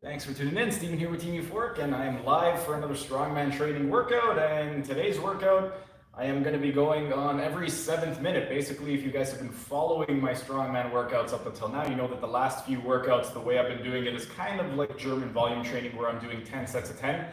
Thanks for tuning in. Steven here with Team Euphoric, and I am live for another Strongman Training workout. And today's workout, I am going to be going on every 7th minute. Basically, if you guys have been following my Strongman workouts up until now, you know that the last few workouts, the way I've been doing it is kind of like German volume training, where I'm doing 10 sets of 10.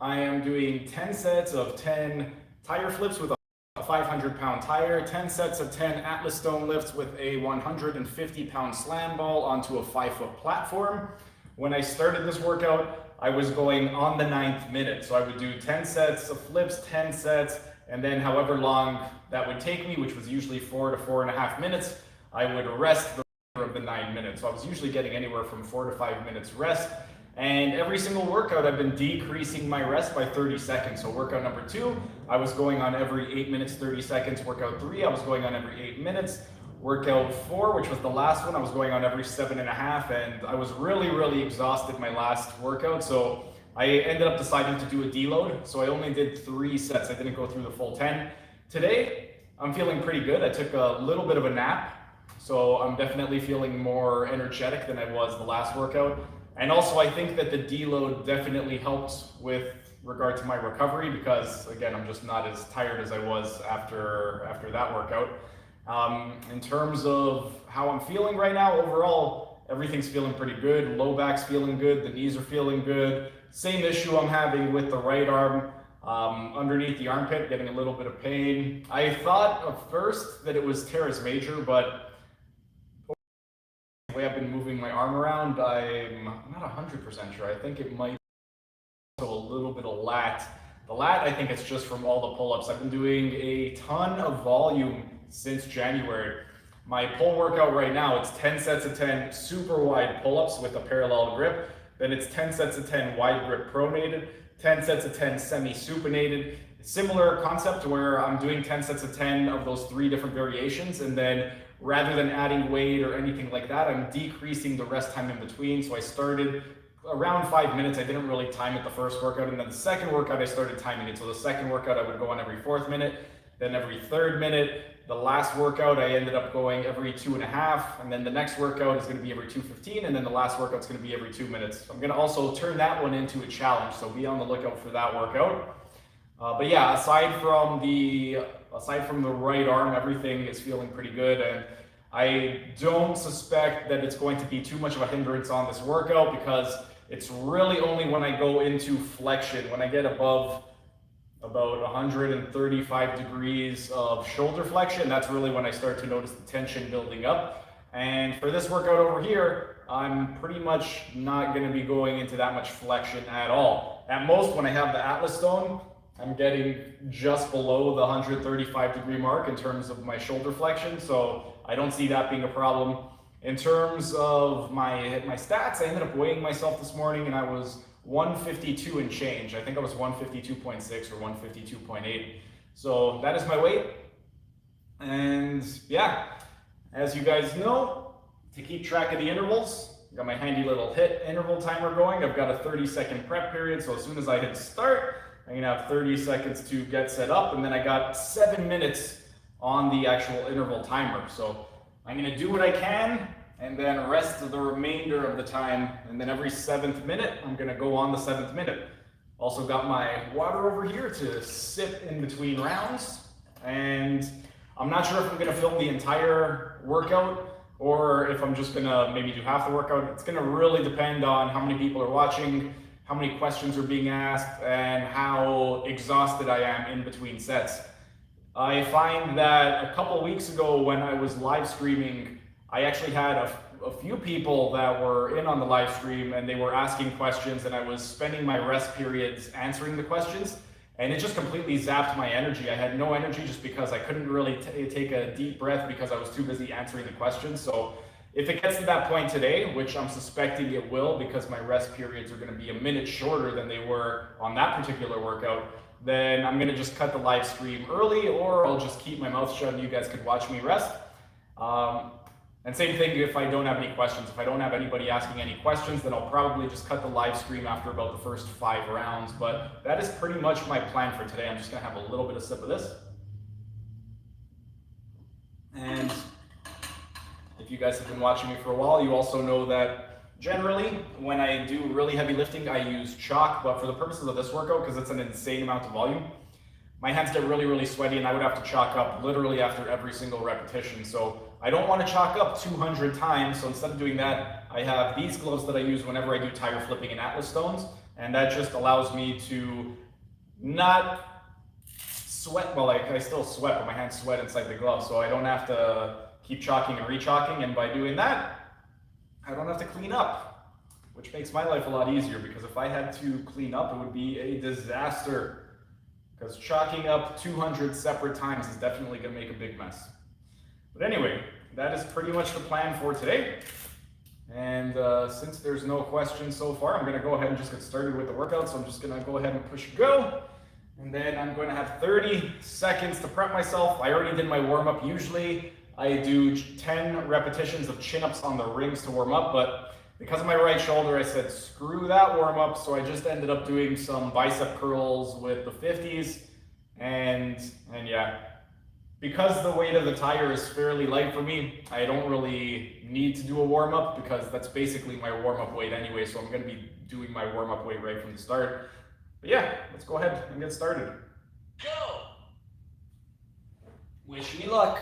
I am doing 10 sets of 10 tire flips with a 500-pound tire, 10 sets of 10 Atlas stone lifts with a 150-pound slam ball onto a 5-foot platform. When I started this workout, I was going on the 9th minute. So I would do 10 sets of flips, 10 sets, and then however long that would take me, which was usually 4 to 4.5 minutes, I would rest the remainder of the 9 minutes. So I was usually getting anywhere from 4 to 5 minutes rest. And every single workout, I've been decreasing my rest by 30 seconds. So workout number 2, I was going on every 8 minutes, 30 seconds. Workout 3, I was going on every 8 minutes. Workout 4, which was the last one, I was going on every 7.5, and I was really exhausted my last workout. So I ended up deciding to do a deload. So I only did 3 sets. I didn't go through the full 10. Today, I'm feeling pretty good. I took a little bit of a nap. So I'm definitely feeling more energetic than I was the last workout. And also, I think that the deload definitely helps with regard to my recovery because, again, I'm just not as tired as I was after that workout. In terms of how I'm feeling right now, overall, everything's feeling pretty good. Low back's feeling good. The knees are feeling good. Same issue I'm having with the right arm, underneath the armpit, getting a little bit of pain. I thought at first that it was teres major, but the way I've been moving my arm around, I'm not 100% sure. I think it might be a little bit of lat. The lat, I think it's just from all the pull-ups. I've been doing a ton of volume since January. My pull workout right now, it's 10 sets of 10 super wide pull-ups with a parallel grip. Then it's 10 sets of 10 wide grip pronated, 10 sets of 10 semi-supinated. Similar concept where I'm doing 10 sets of 10 of those 3 different variations, and then rather than adding weight or anything like that, I'm decreasing the rest time in between. So I started around 5 minutes. I didn't really time it the first workout, and then the second workout I started timing it. So the second workout I would go on every 4th minute, then every 3rd minute. The last workout I ended up going every 2.5, and then the next workout is going to be every 2:15, and then the last workout is going to be every 2 minutes. I'm going to also turn that one into a challenge, so be on the lookout for that workout. But yeah, aside from the right arm, everything is feeling pretty good, and I don't suspect that it's going to be too much of a hindrance on this workout because it's really only when I go into flexion, when I get above about 135 degrees of shoulder flexion, that's really when I start to notice the tension building up. And for this workout over here, I'm pretty much not going to be going into that much flexion at all. At most, when I have the Atlas stone, I'm getting just below the 135 degree mark in terms of my shoulder flexion, so I don't see that being a problem. In terms of my stats, I ended up weighing myself this morning and I was 152 and change. I think I was 152.6 or 152.8. So that is my weight. And yeah, as you guys know, to keep track of the intervals, I got my handy little HIIT interval timer going. I've got a 30-second prep period. So as soon as I hit start, I'm gonna have 30 seconds to get set up. And then I got 7 minutes on the actual interval timer. So I'm gonna do what I can and then rest the remainder of the time, and then every 7th minute, I'm gonna go on the 7th minute. Also got my water over here to sip in between rounds, and I'm not sure if I'm gonna film the entire workout or if I'm just gonna maybe do half the workout. It's gonna really depend on how many people are watching, how many questions are being asked, and how exhausted I am in between sets. I find that a couple weeks ago when I was live streaming, I actually had a few people that were in on the live stream and they were asking questions, and I was spending my rest periods answering the questions, and it just completely zapped my energy. I had no energy just because I couldn't really take a deep breath because I was too busy answering the questions. So if it gets to that point today, which I'm suspecting it will because my rest periods are going to be a minute shorter than they were on that particular workout, then I'm going to just cut the live stream early, or I'll just keep my mouth shut and you guys could watch me rest. And same thing if I don't have any questions. If I don't have anybody asking any questions, then I'll probably just cut the live stream after about the first 5 rounds. But that is pretty much my plan for today. I'm just gonna have a little bit of sip of this. And if you guys have been watching me for a while, you also know that Generally, when I do really heavy lifting, I use chalk, but for the purposes of this workout, because it's an insane amount of volume, my hands get really, really sweaty and I would have to chalk up literally after every single repetition. So I don't want to chalk up 200 times. So instead of doing that, I have these gloves that I use whenever I do tire flipping and Atlas stones. And that just allows me to not sweat. Well, I still sweat, but my hands sweat inside the glove. So I don't have to keep chalking and re-chalking. And by doing that, I don't have to clean up, which makes my life a lot easier, because if I had to clean up, it would be a disaster. Because chalking up 200 separate times is definitely going to make a big mess. But anyway, that is pretty much the plan for today. And since there's no questions so far, I'm going to go ahead and just get started with the workout. So I'm just going to go ahead and push go. And then I'm going to have 30 seconds to prep myself. I already did my warm-up. Usually I do 10 repetitions of chin-ups on the rings to warm up, but because of my right shoulder, I said, screw that warm up. So I just ended up doing some bicep curls with the 50s. And yeah, because the weight of the tire is fairly light for me, I don't really need to do a warm up, because that's basically my warm up weight anyway. So I'm going to be doing my warm up weight right from the start. But yeah, let's go ahead and get started. Go! Wish me luck.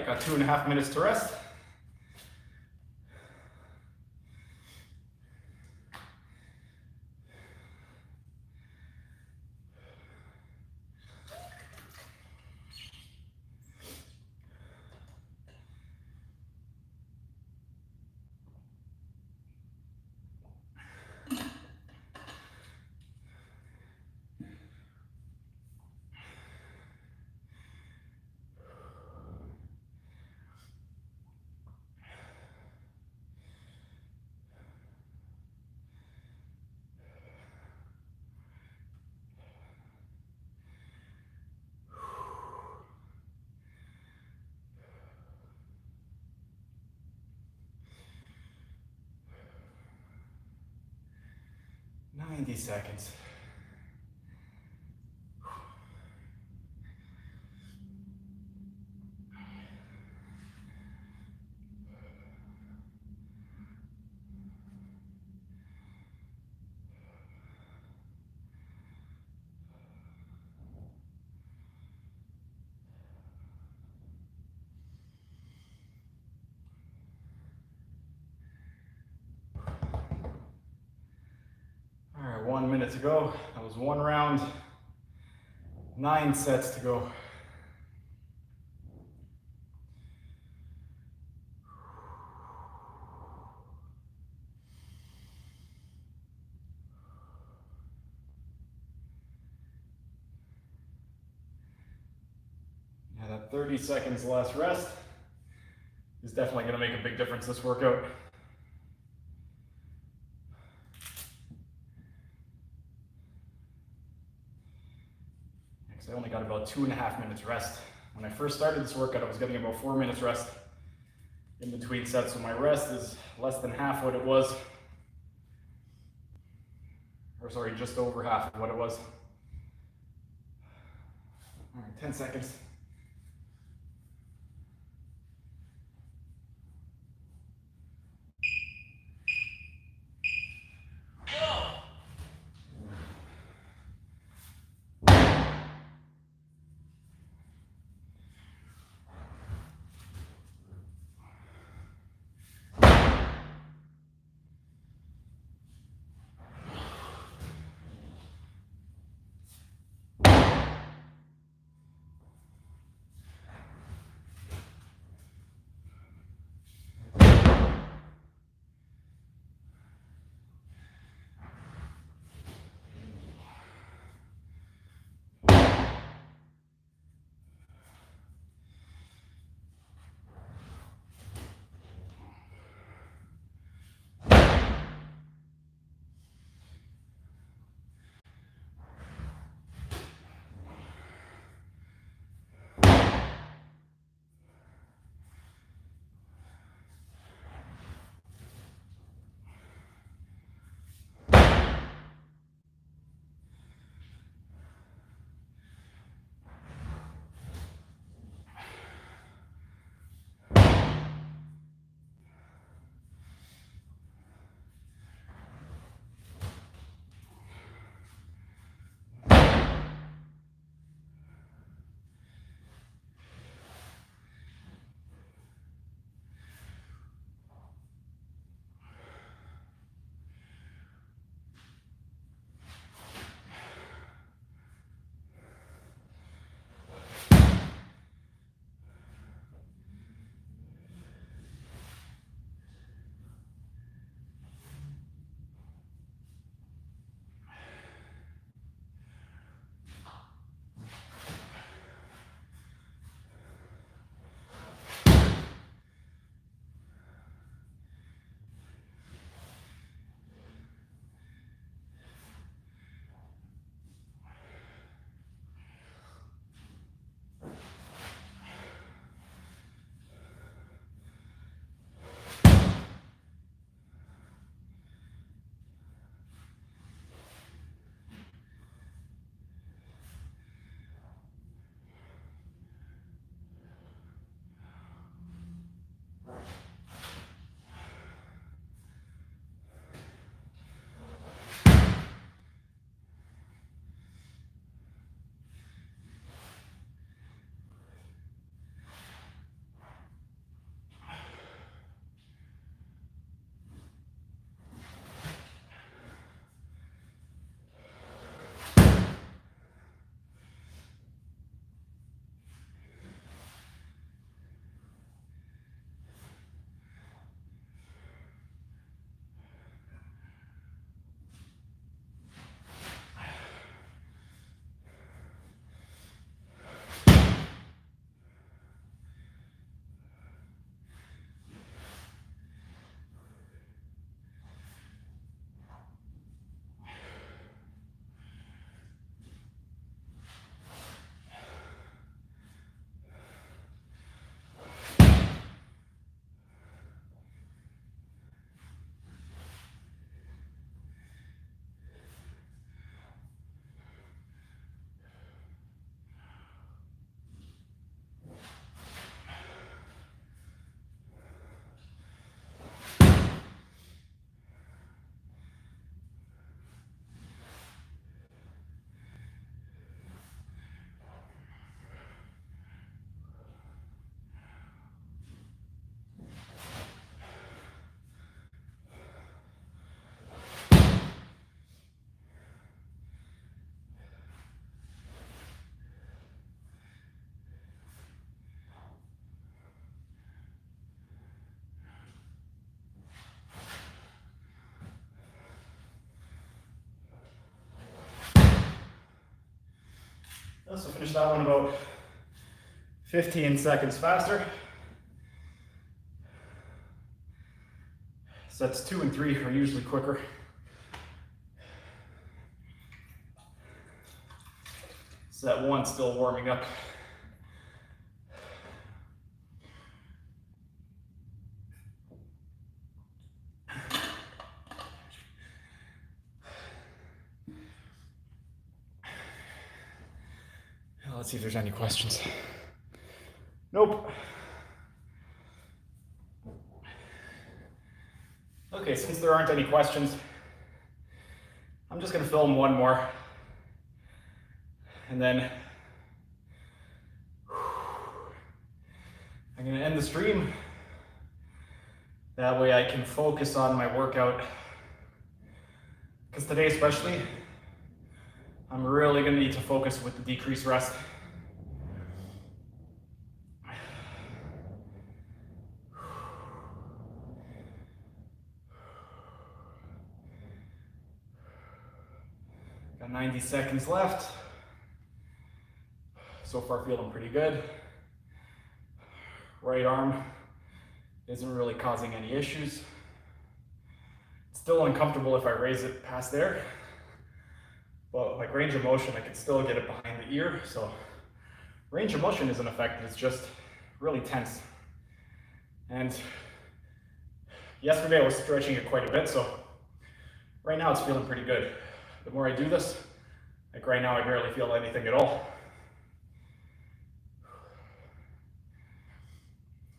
got 2.5 minutes to rest. "90 seconds. All right, 1 minute to go. That was one round, 9 sets to go. Yeah, that 30 seconds less rest is definitely going to make a big difference this workout. Because I only got about 2.5 minutes rest. When I first started this workout, I was getting about 4 minutes rest in between sets, so my rest is less than half what it was. Or sorry, just over half of what it was. All right, 10 seconds. finish that one about 15 seconds faster. Sets 2 and 3 are usually quicker. Set 1 still warming up. Let's see if there's any questions. Nope. Okay, since there aren't any questions, I'm just going to film one more. And then I'm going to end the stream. That way I can focus on my workout. Because today especially, I'm really going to need to focus with the decreased rest. Got 90 seconds left. So far feeling pretty good. Right arm isn't really causing any issues. It's still uncomfortable if I raise it past there. But like range of motion, I can still get it behind the ear. So range of motion isn't affected, it's just really tense. And yesterday I was stretching it quite a bit, so right now it's feeling pretty good. The more I do this, like right now I barely feel anything at all.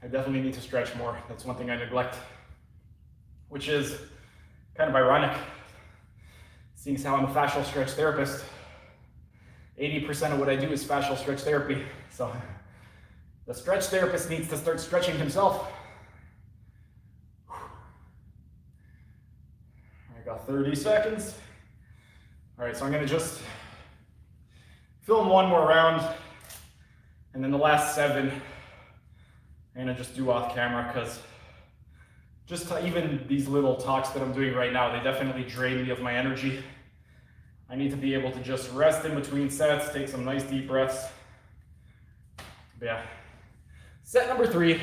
I definitely need to stretch more. That's one thing I neglect, which is kind of ironic, seeing as how I'm a fascial stretch therapist. 80% of what I do is fascial stretch therapy. So the stretch therapist needs to start stretching himself. I got 30 seconds. All right, so I'm gonna just film one more round, and then the last 7, I'm gonna just do off camera, because just even these little talks that I'm doing right now, they definitely drain me of my energy. I need to be able to just rest in between sets, take some nice deep breaths. But yeah, set number 3.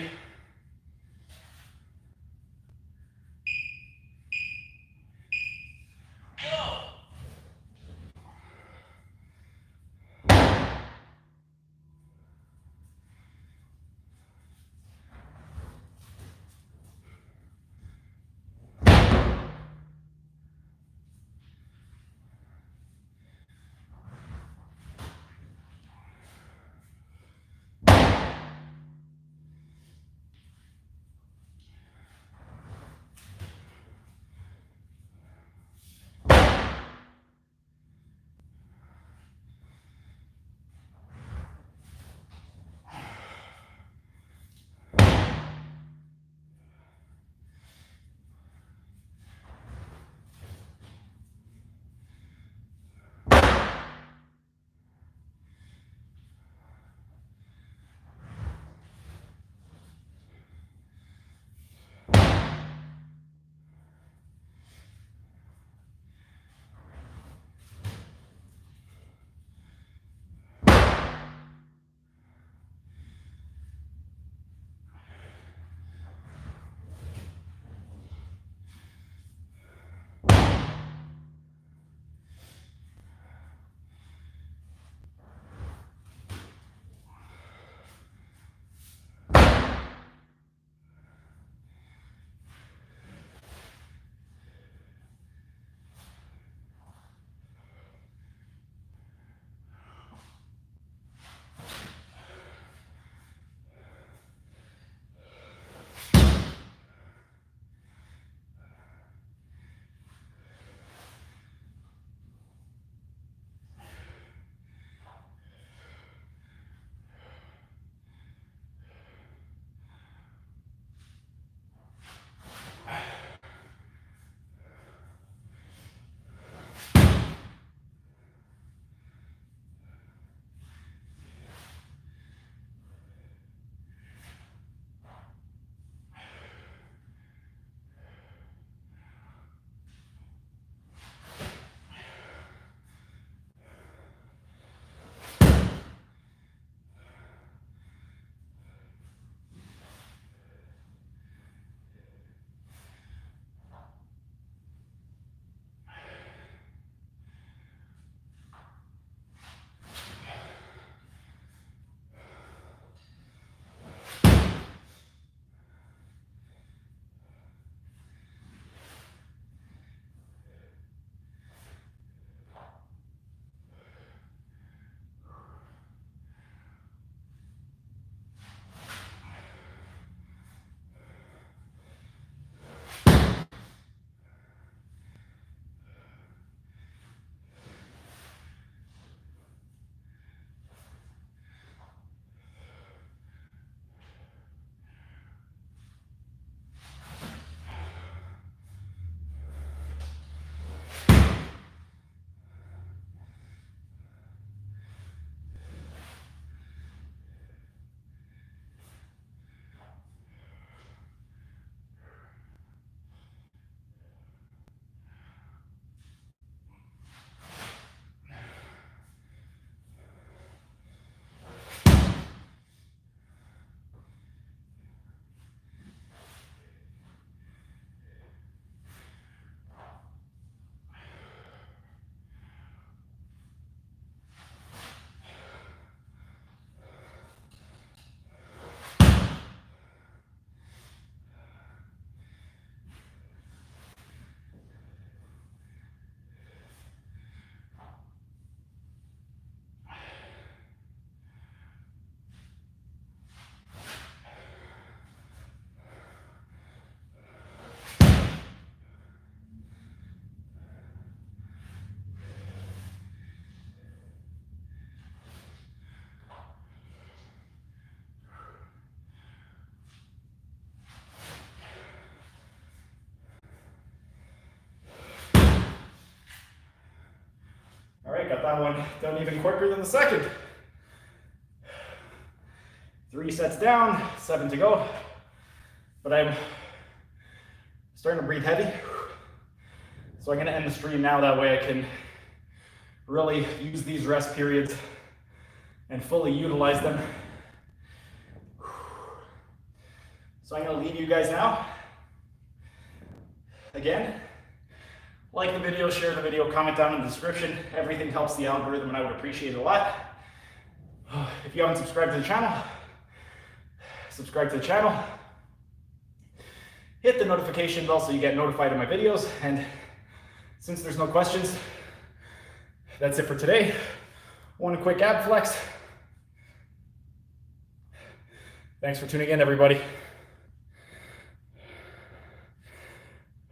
that one done even quicker than the second. 3 sets down, 7 to go. But I'm starting to breathe heavy. So I'm gonna end the stream now, that way I can really use these rest periods and fully utilize them. So I'm gonna leave you guys now. Again, like the video, share the video, comment down in the description. Everything helps the algorithm and I would appreciate it a lot. If you haven't subscribed to the channel, subscribe to the channel. Hit the notification bell so you get notified of my videos. And since there's no questions, that's it for today. One quick ab flex. Thanks for tuning in, everybody.